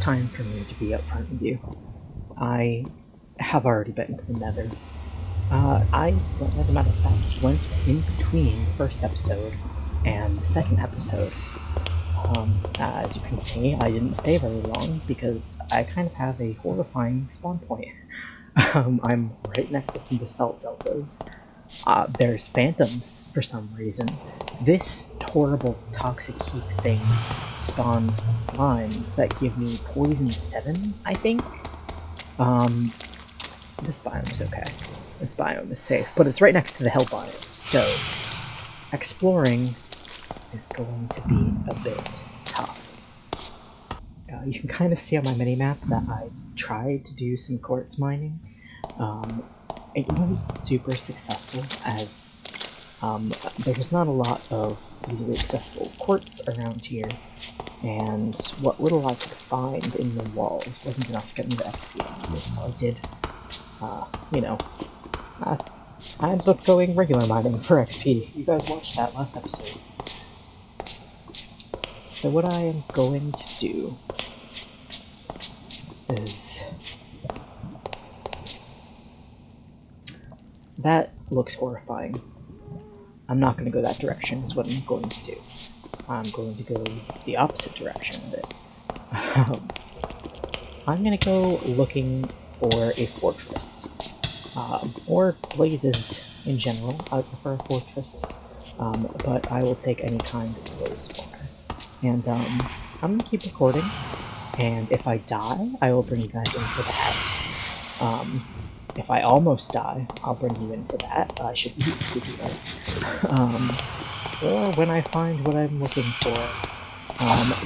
time for me to be upfront with you. I have already been to the Nether. As a matter of fact, went in between the first episode and the second episode. As you can see, I didn't stay very long because I kind of have a horrifying spawn point. I'm right next to some basalt deltas. There's phantoms for some reason. This horrible toxic heat thing spawns slimes that give me poison 7, I think. This biome's okay. This biome is safe, but it's right next to the hell biome, so exploring is going to be a bit tough. You can kind of see on my minimap that I tried to do some quartz mining. It wasn't super successful as there's not a lot of easily accessible quartz around here, and what little I could find in the walls wasn't enough to get me the XP out of it, so I did, I ended up going regular mining for XP. You guys watched that last episode. So what I am going to do is... That looks horrifying. I'm not going to go that direction is what I'm going to do. I'm going to go the opposite direction of it. I'm going to go looking for a fortress. Or blazes in general. I would prefer a fortress. But I will take any kind of blaze spawner. And I'm going to keep recording. And if I die, I will bring you guys in for that. If I almost die, I'll bring you in for that. I should eat, speaking of. Or when I find what I'm looking for.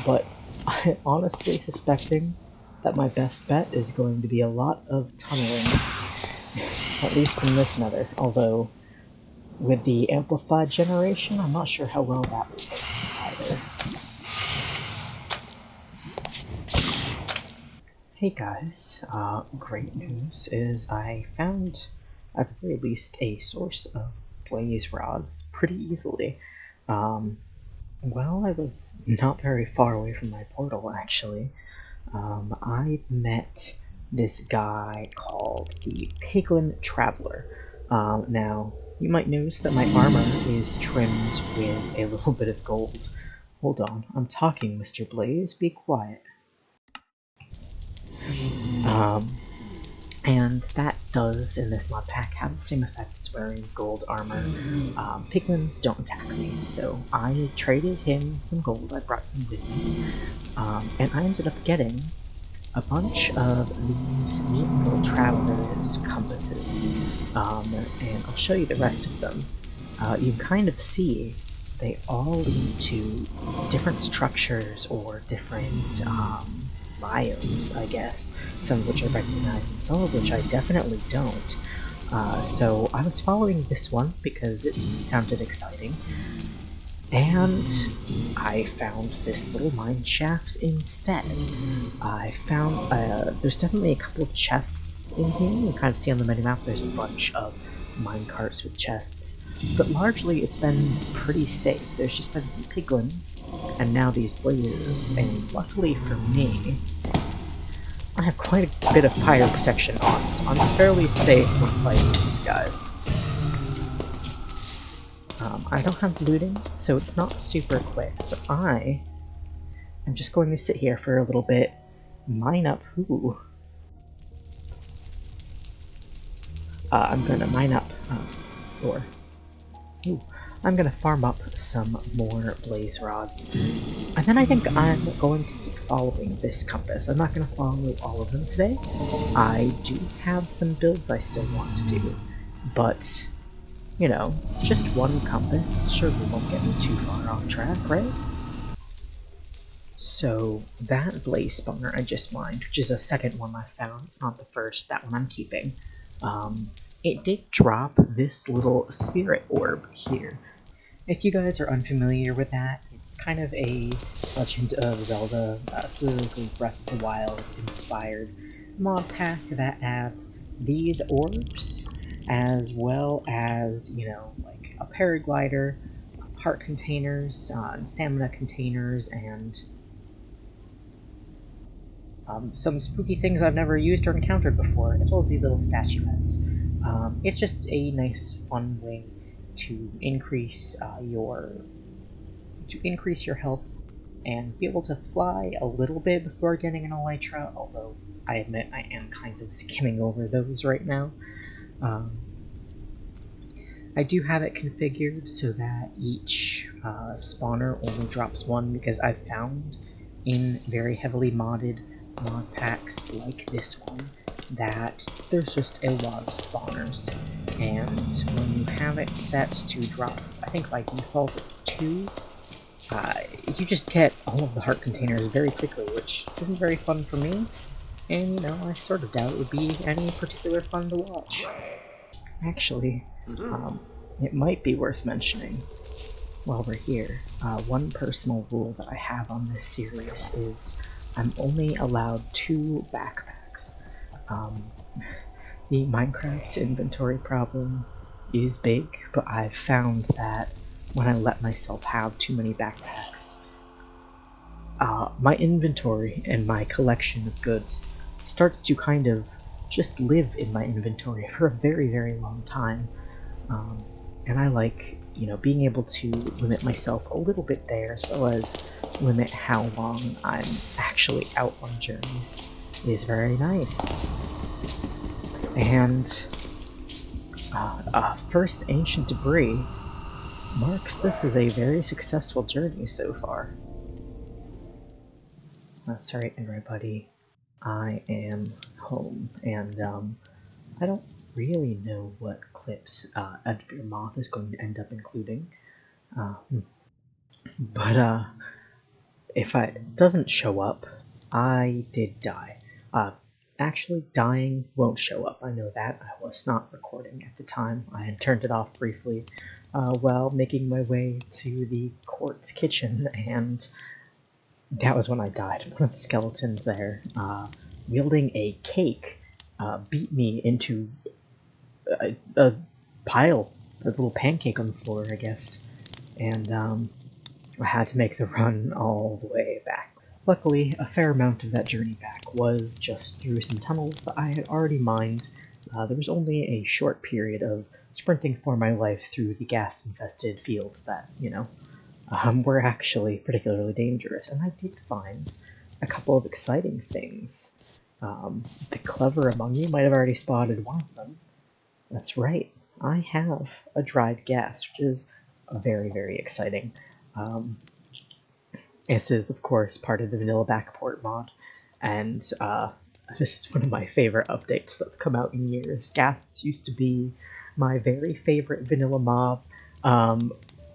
But I'm honestly suspecting that my best bet is going to be a lot of tunneling. At least in this nether. Although, with the amplified generation, I'm not sure how well that will work either. Hey guys, great news is I found, at the very least, a source of blaze rods pretty easily. Well, I was not very far away from my portal, actually. I met this guy called the Piglin Traveler. Now, you might notice that my armor is trimmed with a little bit of gold. Hold on, I'm talking, Mr. Blaze, be quiet. And that does, in this mod pack, have the same effect as wearing gold armor. Piglins don't attack me, so I traded him some gold, I brought some with me, and I ended up getting a bunch of these neat little traveler's compasses, and I'll show you the rest of them. You kind of see they all lead to different structures or different, biomes, I guess, some of which I recognize and some of which I definitely don't. So I was following this one because it sounded exciting, and I found this little mine shaft instead. I found, there's definitely a couple of chests in here. You kind of see on the minimap there's a bunch of mine carts with chests, but largely it's been pretty safe. There's just been some piglins, and now these blazes, and luckily for me, I have quite a bit of fire protection on, so I'm fairly safe when fighting these guys. I don't have looting, so it's not super quick, so I am just going to sit here for a little bit, mine up, I'm gonna mine up, I'm gonna farm up some more blaze rods, and then I think I'm going to keep following this compass. I'm not gonna follow all of them today. I do have some builds I still want to do, but, you know, just one compass surely won't get me too far off track, right? So, that blaze spawner I just mined, which is a second one I found, it's not the first, that one I'm keeping, it did drop this little spirit orb here. If you guys are unfamiliar with that, it's kind of a Legend of Zelda, specifically Breath of the Wild inspired mod pack that adds these orbs, as well as, you know, like a paraglider, heart containers, and stamina containers, and some spooky things I've never used or encountered before, as well as these little statuettes. It's just a nice, fun way to increase your health and be able to fly a little bit before getting an elytra. Although I admit I am kind of skimming over those right now. I do have it configured so that each spawner only drops one, because I've found in very heavily modded mod packs like this one that there's just a lot of spawners, and when you have it set to drop, I think by default it's 2, you just get all of the heart containers very quickly, which isn't very fun for me, and I sort of doubt it would be any particular fun to watch. Actually, it might be worth mentioning while we're here. One personal rule that I have on this series is I'm only allowed 2 backpacks. The Minecraft inventory problem is big, but I've found that when I let myself have too many backpacks, my inventory and my collection of goods starts to kind of just live in my inventory for a very, very long time. And I like, being able to limit myself a little bit there, as well as limit how long I'm actually out on journeys, is very nice. And first ancient debris marks this as a very successful journey so far. That's right, everybody. I am home, and I don't really know what clips Editor Moth is going to end up including, but if it doesn't show up, I did die. Actually, dying won't show up. I know that. I was not recording at the time. I had turned it off briefly while making my way to the quartz kitchen, and that was when I died. One of the skeletons there, wielding a cake, beat me into a pile, a little pancake on the floor, I guess, and I had to make the run all the way back. Luckily, a fair amount of that journey back was just through some tunnels that I had already mined. There was only a short period of sprinting for my life through the ghast-infested fields that, were actually particularly dangerous, and I did find a couple of exciting things. The clever among you might have already spotted one of them. That's right, I have a dried ghast, which is very, very exciting. This is, of course, part of the vanilla backport mod, and this is one of my favorite updates that have come out in years. Ghasts used to be my very favorite vanilla mob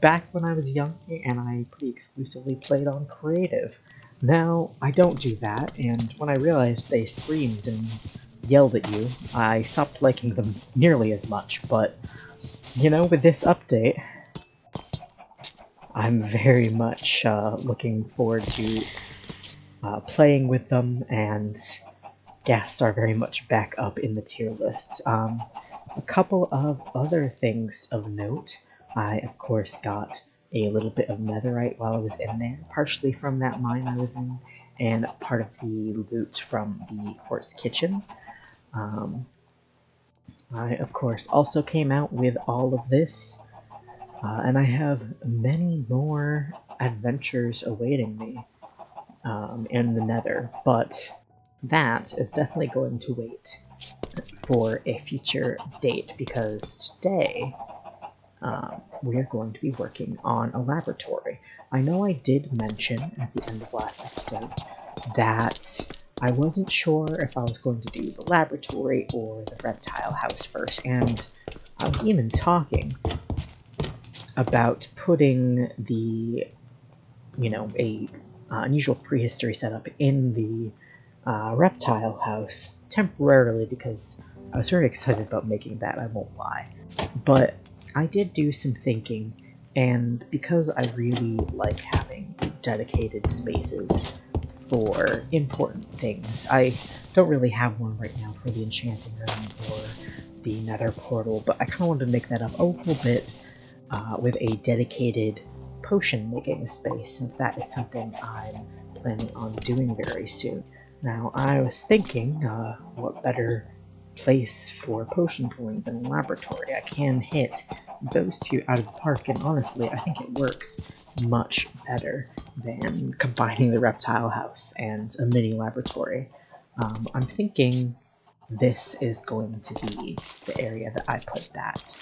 back when I was young, and I pretty exclusively played on creative. Now, I don't do that, and when I realized they screamed and yelled at you, I stopped liking them nearly as much, but, with this update, I'm very much looking forward to playing with them, and ghasts are very much back up in the tier list. A couple of other things of note. I, of course, got a little bit of netherite while I was in there, partially from that mine I was in, and part of the loot from the quartz kitchen. I, of course, also came out with all of this, and I have many more adventures awaiting me in the Nether, but that is definitely going to wait for a future date, because today we're going to be working on a laboratory. I know I did mention at the end of last episode that I wasn't sure if I was going to do the laboratory or the reptile house first, and I was even talking about putting the, a unusual prehistory setup in the reptile house temporarily, because I was very excited about making that, I won't lie. But I did do some thinking, and because I really like having dedicated spaces for important things, I don't really have one right now for the enchanting room or the nether portal, but I kind of wanted to make that up a little bit with a dedicated potion making space, since that is something I'm planning on doing very soon. Now, I was thinking, what better place for potion pulling than a laboratory? I can hit those two out of the park, and honestly, I think it works much better than combining the reptile house and a mini laboratory. I'm thinking this is going to be the area that I put that.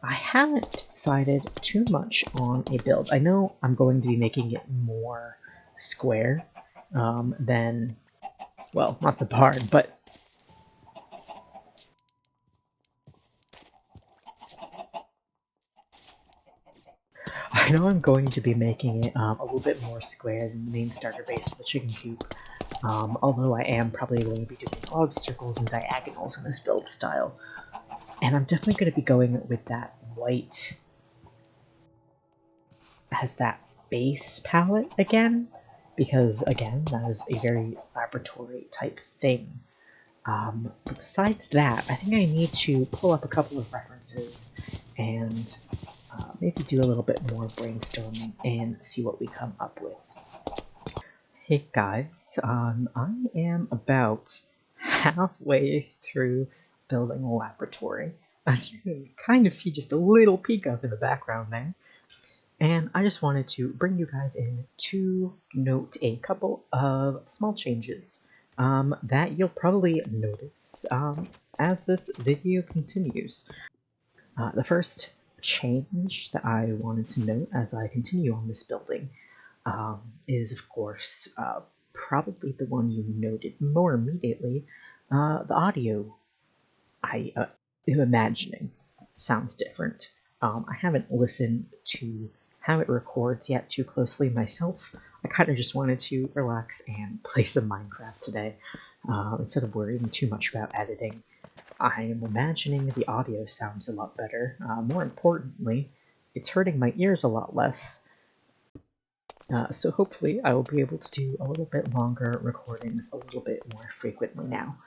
I haven't decided too much on a build. I know I'm going to be making it more square than, well, not the barn, but I know I'm going to be making it a little bit more square than the main starter base of the chicken coop. Although I am probably going to be doing odd circles and diagonals in this build style. And I'm definitely going to be going with that white as that base palette again, because again, that is a very laboratory type thing. But besides that, I think I need to pull up a couple of references and maybe do a little bit more brainstorming and see what we come up with. Hey guys, I am about halfway through building a laboratory, as you can kind of see just a little peek of in the background there. And I just wanted to bring you guys in to note a couple of small changes that you'll probably notice as this video continues. The first change that I wanted to note as I continue on this building is, of course, probably the one you noted more immediately. The audio, I am imagining, sounds different. I haven't listened to how it records yet too closely myself. I kind of just wanted to relax and play some Minecraft today instead of worrying too much about editing. I am imagining the audio sounds a lot better. More importantly, it's hurting my ears a lot less. So hopefully I will be able to do a little bit longer recordings a little bit more frequently now.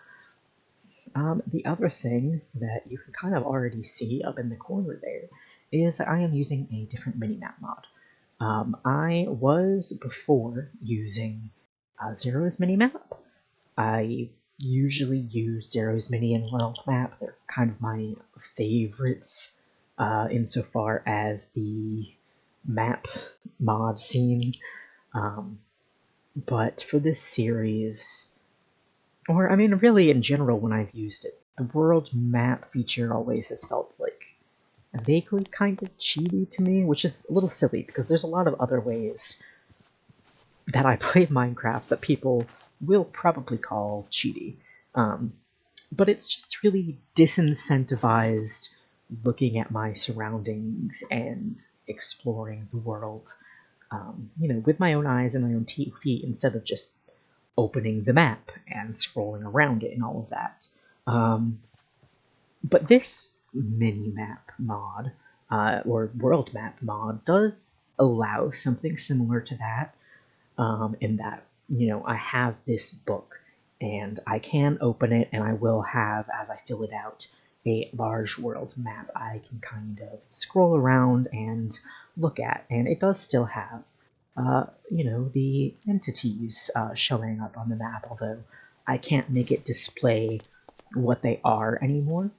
The other thing that you can kind of already see up in the corner there is that I am using a different minimap mod. I was before using Zero's minimap. I usually use Zero's mini and world map. They're kind of my favorites insofar as the map mod scene. But for this series, or I mean, really in general, when I've used it, the world map feature always has felt like vaguely kind of cheaty to me, which is a little silly because there's a lot of other ways that I play Minecraft that people will probably call cheaty. But it's just really disincentivized looking at my surroundings and exploring the world, with my own eyes and my own feet instead of just opening the map and scrolling around it and all of that. But this mini-map mod, or world map mod, does allow something similar to that, in that, I have this book, and I can open it, and I will have, as I fill it out, a large world map I can kind of scroll around and look at, and it does still have the entities showing up on the map, although I can't make it display what they are anymore.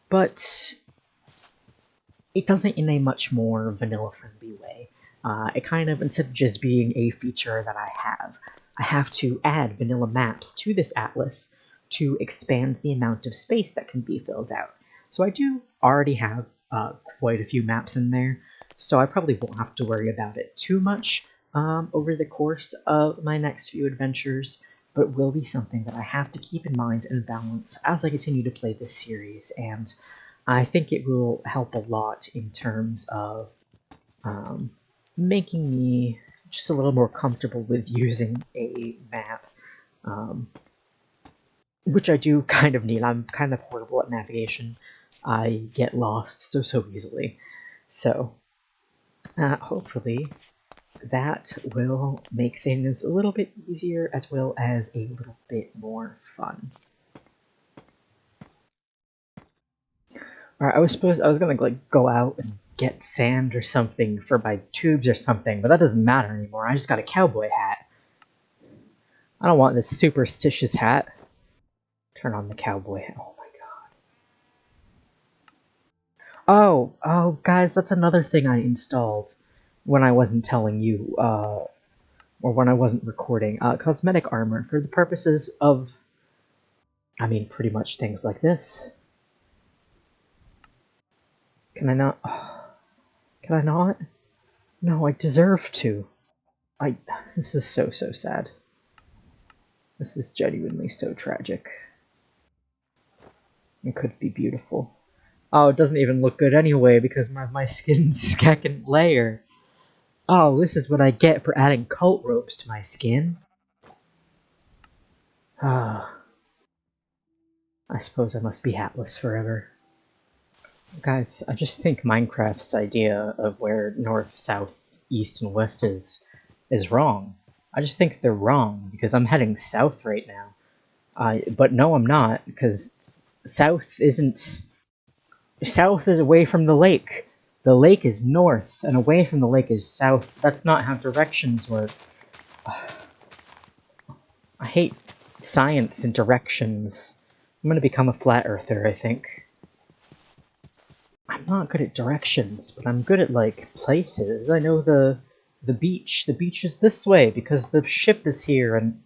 But it does it in a much more vanilla-friendly way. It kind of, instead of just being a feature that I have to add vanilla maps to this atlas to expand the amount of space that can be filled out. So I do already have quite a few maps in there, so I probably won't have to worry about it too much over the course of my next few adventures, but it will be something that I have to keep in mind and balance as I continue to play this series, and I think it will help a lot in terms of making me just a little more comfortable with using a map, which I do kind of need. I'm kind of horrible at navigation. I get lost so easily. So, hopefully that will make things a little bit easier as well as a little bit more fun. Alright, I was gonna like go out and get sand or something for my tubes or something, but that doesn't matter anymore. I just got a cowboy hat. I don't want this superstitious hat. Turn on the cowboy hat. Oh my god. Oh, guys, that's another thing I installed when I wasn't telling you, or when I wasn't recording. Cosmetic armor for the purposes of, I mean, pretty much things like this. Can I not? Can I not? No, I deserve to. This is so sad. This is genuinely so tragic. It could be beautiful. Oh, it doesn't even look good anyway because my skin's second layer. Oh, this is what I get for adding cult ropes to my skin. Ah, I suppose I must be hatless forever. Guys, I just think Minecraft's idea of where north, south, east, and west is wrong. I just think they're wrong because I'm heading south right now. But no, I'm not, because south isn't... South is away from the lake. The lake is north, and away from the lake is south. That's not how directions work. I hate science and directions. I'm gonna become a flat earther, I think. I'm not good at directions, but I'm good at, like, places. I know the beach. The beach is this way, because the ship is here, and...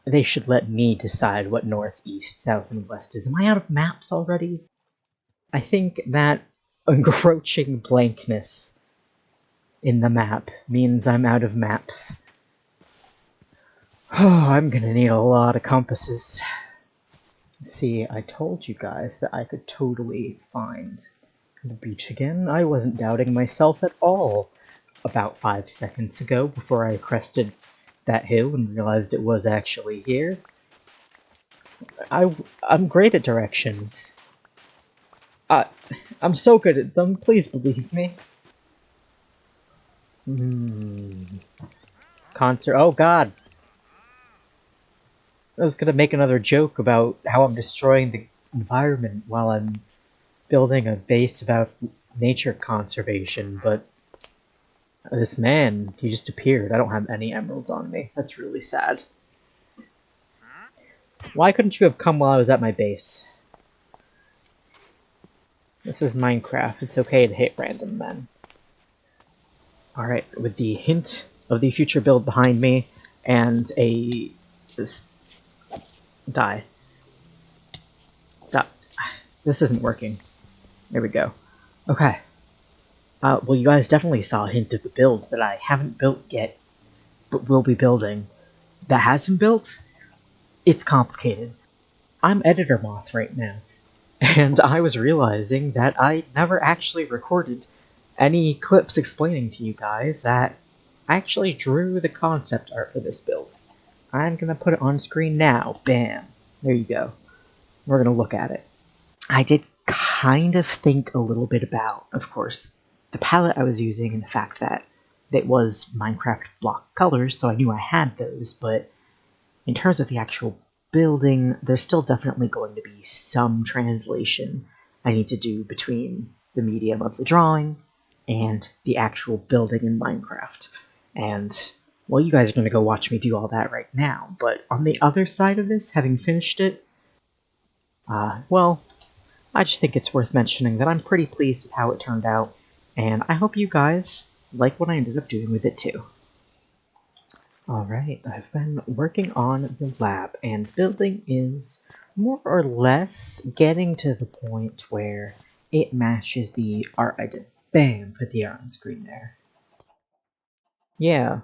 They should let me decide what north, east, south, and west is. Am I out of maps already? I think that encroaching blankness in the map means I'm out of maps. Oh, I'm gonna need a lot of compasses. See, I told you guys that I could totally find the beach again. I wasn't doubting myself at all about 5 seconds ago before I crested that hill and realized it was actually here. I'm great at directions. I'm so good at them, please believe me. Concert. Oh god! I was gonna make another joke about how I'm destroying the environment while I'm building a base about nature conservation, but this man, he just appeared. I don't have any emeralds on me. That's really sad. Why couldn't you have come while I was at my base? This is Minecraft. It's okay to hit random men. Alright, with the hint of the future build behind me, and this... Die. This isn't working. There we go. Okay. Well, you guys definitely saw a hint of the build that I haven't built yet, but will be building. That hasn't built? It's complicated. I'm editor moth right now, and I was realizing that I never actually recorded any clips explaining to you guys that I actually drew the concept art for this build. I'm gonna put it on screen now. Bam. There you go. We're gonna look at it. I did kind of think a little bit about, of course, the palette I was using and the fact that it was Minecraft block colors, so I knew I had those, but in terms of the actual building, there's still definitely going to be some translation I need to do between the medium of the drawing and the actual building in Minecraft. And, well, you guys are going to go watch me do all that right now, but on the other side of this, having finished it, well, I just think it's worth mentioning that I'm pretty pleased with how it turned out, and I hope you guys like what I ended up doing with it too. Alright, I've been working on the lab, and building is more or less getting to the point where it matches the art I did. Bam! Put the art on screen there. Yeah,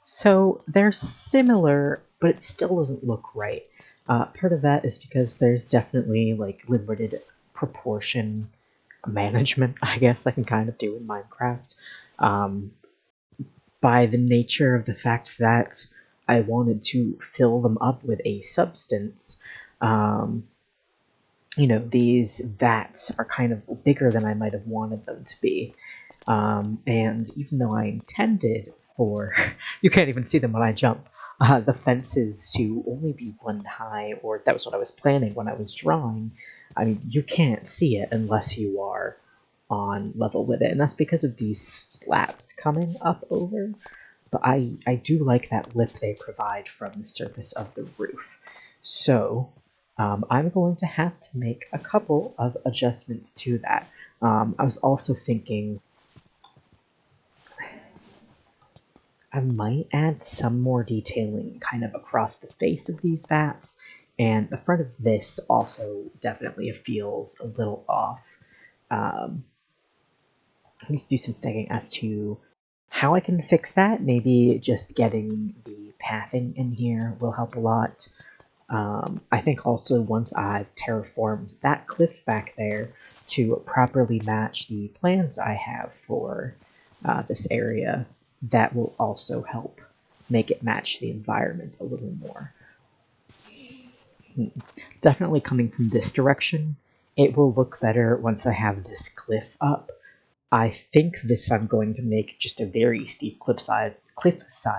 so they're similar, but it still doesn't look right. Part of that is because there's definitely, like, limited proportion management, I guess, I can kind of do in Minecraft. By the nature of the fact that I wanted to fill them up with a substance, you know, these vats are kind of bigger than I might have wanted them to be. And even though I intended for, you can't even see them when I jump, the fences to only be 1 high, or that was what I was planning when I was drawing. I mean, you can't see it unless you are on level with it, and that's because of these slabs coming up over. but I do like that lip they provide from the surface of the roof. So I'm going to have to make a couple of adjustments to that. I was also thinking I might add some more detailing kind of across the face of these vats, and the front of this also definitely feels a little off. I need to do some thinking as to how I can fix that. Maybe just getting the pathing in here will help a lot. I think also once I've terraformed that cliff back there to properly match the plans I have for this area, that will also help make it match the environment a little more. Definitely coming from this direction, it will look better once I have this cliff up. I think this I'm going to make just a very steep cliffside,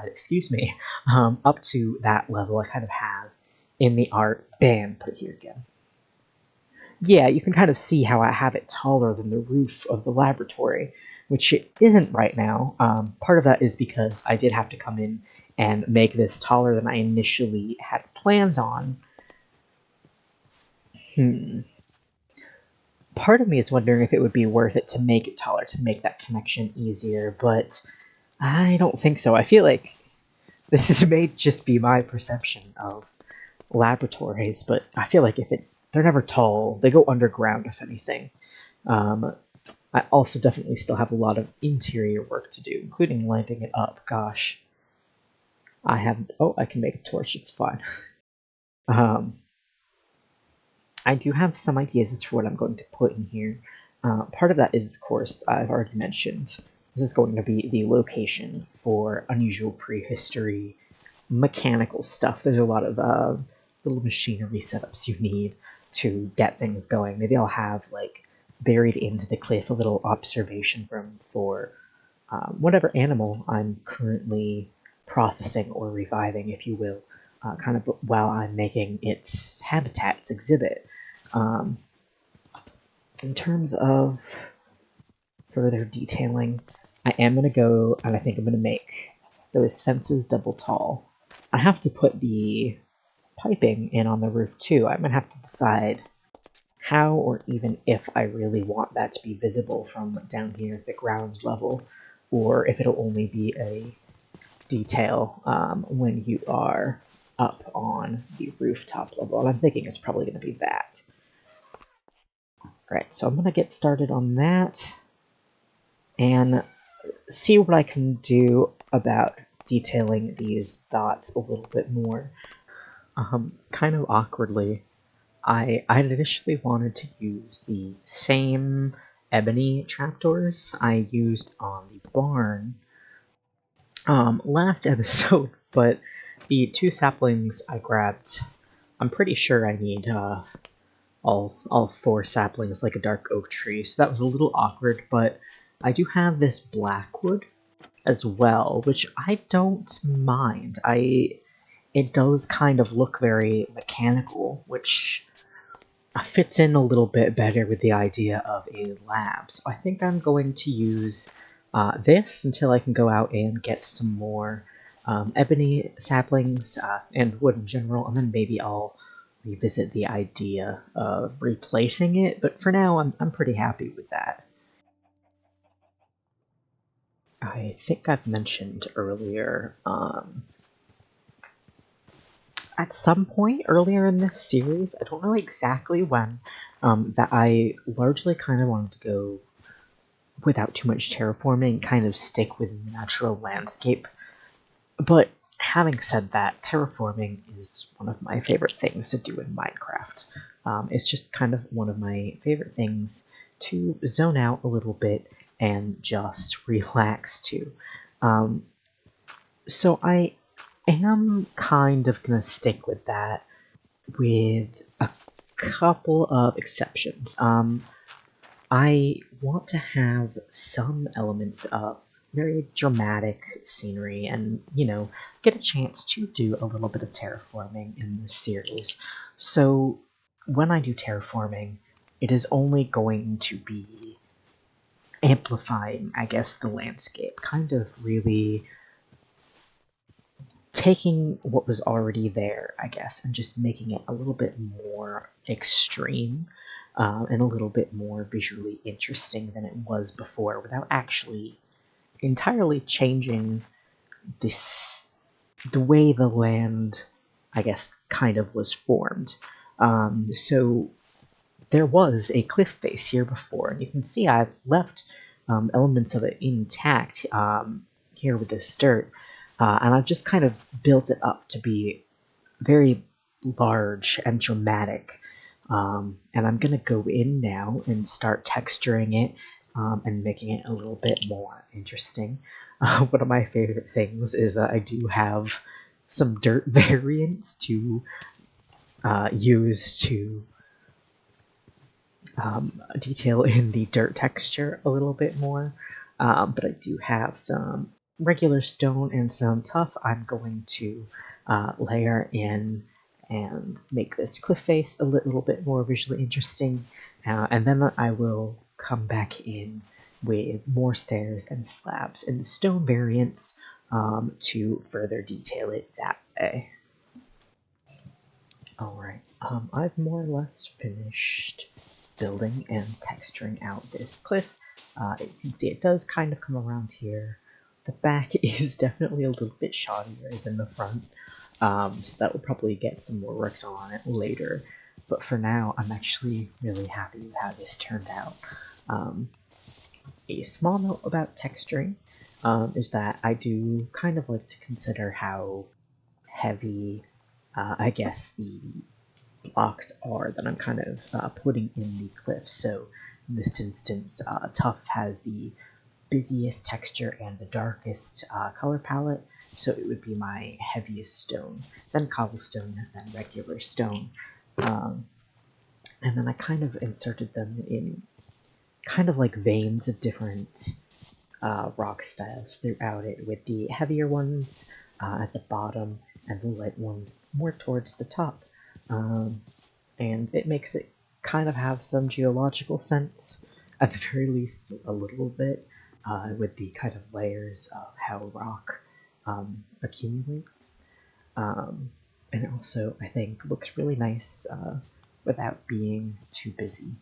excuse me, up to that level I kind of have in the art. Bam, put it here again. Yeah, you can kind of see how I have it taller than the roof of the laboratory, which it isn't right now. Part of that is because I did have to come in and make this taller than I initially had planned on. Part of me is wondering if it would be worth it to make it taller, to make that connection easier, but I don't think so. I feel like this may just be my perception of laboratories, but I feel like they're never tall. They go underground, if anything. I also definitely still have a lot of interior work to do, including lighting it up. Gosh. I can make a torch, it's fine. I do have some ideas as for what I'm going to put in here. Part of that is, of course, I've already mentioned, this is going to be the location for unusual prehistory mechanical stuff. There's a lot of little machinery setups you need to get things going. Maybe I'll have, like, buried into the cliff a little observation room for whatever animal I'm currently processing or reviving, if you will, kind of while I'm making its habitat, its exhibit. In terms of further detailing, I am going to go, and I think I'm going to make those fences double tall. I have to put the piping in on the roof too. I'm going to have to decide how or even if I really want that to be visible from down here at the ground level, or if it'll only be a detail when you are up on the rooftop level. And I'm thinking it's probably going to be that. Alright, so I'm going to get started on that and see what I can do about detailing these dots a little bit more. Kind of awkwardly, I initially wanted to use the same ebony trapdoors I used on the barn last episode, but the two saplings I grabbed, I'm pretty sure I need all four saplings like a dark oak tree, so that was a little awkward, but I do have this blackwood as well, which I don't mind. It does kind of look very mechanical, which fits in a little bit better with the idea of a lab. So I think I'm going to use this until I can go out and get some more ebony saplings and wood in general, and then maybe I'll revisit the idea of replacing it, but for now I'm pretty happy with that. I think I've mentioned earlier, at some point earlier in this series, I don't know exactly when, that I largely kind of wanted to go without too much terraforming, kind of stick with the natural landscape. But having said that, terraforming is one of my favorite things to do in Minecraft. It's just kind of one of my favorite things to zone out a little bit and just relax to. So I am kind of going to stick with that with a couple of exceptions. I want to have some elements of very dramatic scenery and, get a chance to do a little bit of terraforming in this series. So when I do terraforming, it is only going to be amplifying, I guess, the landscape, kind of really taking what was already there, I guess, and just making it a little bit more extreme and a little bit more visually interesting than it was before, without actually entirely changing this the way the land, I guess, kind of was formed. So there was a cliff face here before, and you can see I've left elements of it intact here with this dirt, and I've just kind of built it up to be very large and dramatic. And I'm gonna go in now and start texturing it and making it a little bit more interesting. One of my favorite things is that I do have some dirt variants to use to detail in the dirt texture a little bit more. But I do have some regular stone and some tuff I'm going to layer in and make this cliff face a little bit more visually interesting. And then I will come back in with more stairs and slabs in the stone variants to further detail it that way. Alright, I've more or less finished building and texturing out this cliff. You can see it does kind of come around here. The back is definitely a little bit shoddier than the front, so that will probably get some more work done on it later. But for now, I'm actually really happy with how this turned out. A small note about texturing is that I do kind of like to consider how heavy, I guess, the blocks are that I'm kind of putting in the cliff. So in this instance, Tuff has the busiest texture and the darkest color palette, so it would be my heaviest stone, then cobblestone, then regular stone. And then I kind of inserted them in kind of like veins of different rock styles throughout it, with the heavier ones at the bottom and the light ones more towards the top. And it makes it kind of have some geological sense, at the very least a little bit, with the kind of layers of how rock accumulates. And also, I think, looks really nice without being too busy.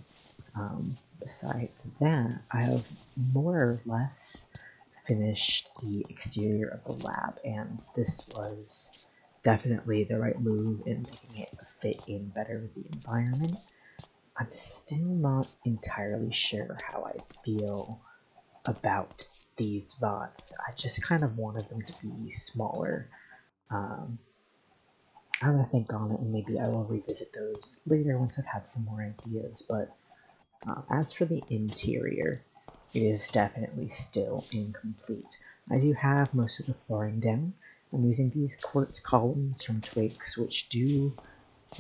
Besides that, I have more or less finished the exterior of the lab, and this was definitely the right move in making it fit in better with the environment. I'm still not entirely sure how I feel about these VODs. I just kind of wanted them to be smaller. I'm gonna think on it, and maybe I will revisit those later once I've had some more ideas, but as for the interior, it is definitely still incomplete. I do have most of the flooring down. I'm using these quartz columns from Twigs, which do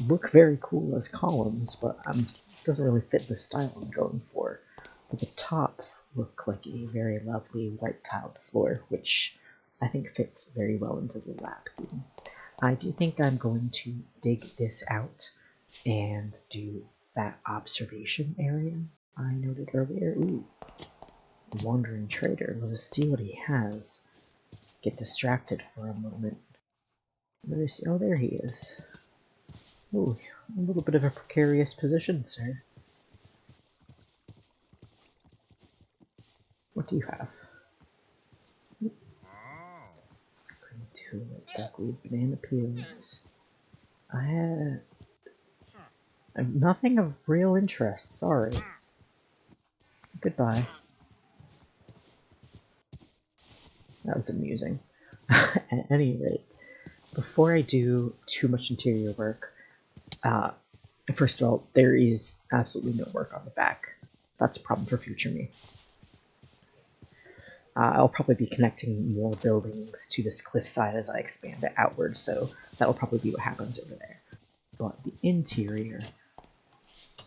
look very cool as columns, but doesn't really fit the style I'm going for. But the tops look like a very lovely white tiled floor, which I think fits very well into the lab theme. I do think I'm going to dig this out and do that observation area I noted earlier. Ooh, wandering trader. Let us see what he has. Get distracted for a moment. Let me see. Oh, there he is. Ooh, a little bit of a precarious position, sir. What do you have? Green tulip, duckweed, banana peels. I had nothing of real interest. Sorry. Goodbye. That was amusing. At any rate, before I do too much interior work, first of all, there is absolutely no work on the back. That's a problem for future me. I'll probably be connecting more buildings to this cliffside as I expand it outward, so that will probably be what happens over there. But the interior,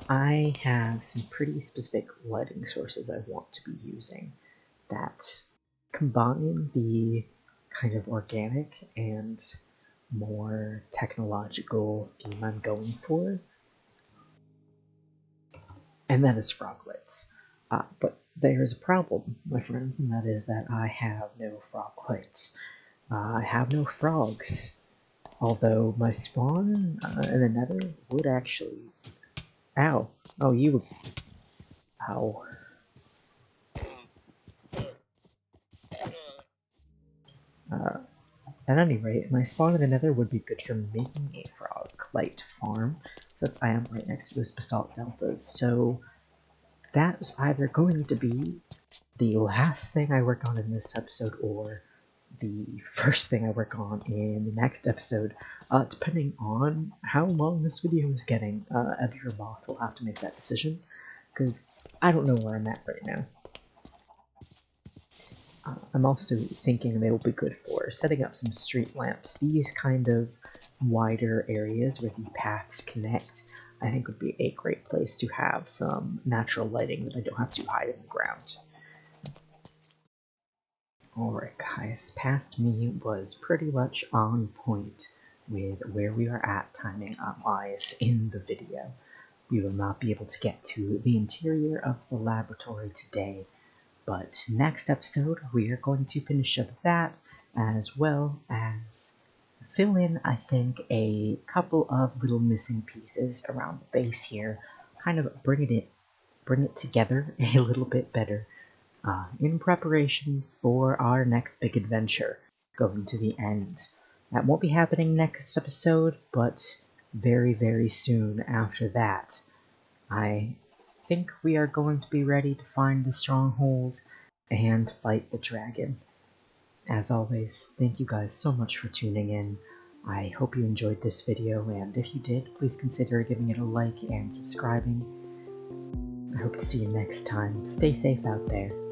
I have some pretty specific lighting sources I want to be using that combine the kind of organic and more technological theme I'm going for, and that is froglets. But there's a problem, my friends, and that is that I have no froglets. I have no frogs, although my spawn in the Nether would actually... Ow! Oh, you... Ow. At any rate, my spawn in the Nether would be good for making a frog light farm, since I am right next to those basalt deltas, so that's either going to be the last thing I work on in this episode or the first thing I work on in the next episode, depending on how long this video is getting. Editor Moth will have to make that decision, because I don't know where I'm at right now. I'm also thinking they will be good for setting up some street lamps. These kind of wider areas where the paths connect, I think would be a great place to have some natural lighting that I don't have to hide in the ground. Alright guys, past me was pretty much on point with where we are at timing wise in the video. We will not be able to get to the interior of the laboratory today, but next episode we are going to finish up that, as well as fill in, I think, a couple of little missing pieces around the base here, kind of bring it together a little bit better, in preparation for our next big adventure, going to the end. That won't be happening next episode, but very, very soon after that. I think we are going to be ready to find the stronghold and fight the dragon. As always, thank you guys so much for tuning in. I hope you enjoyed this video, and if you did, please consider giving it a like and subscribing. I hope to see you next time. Stay safe out there.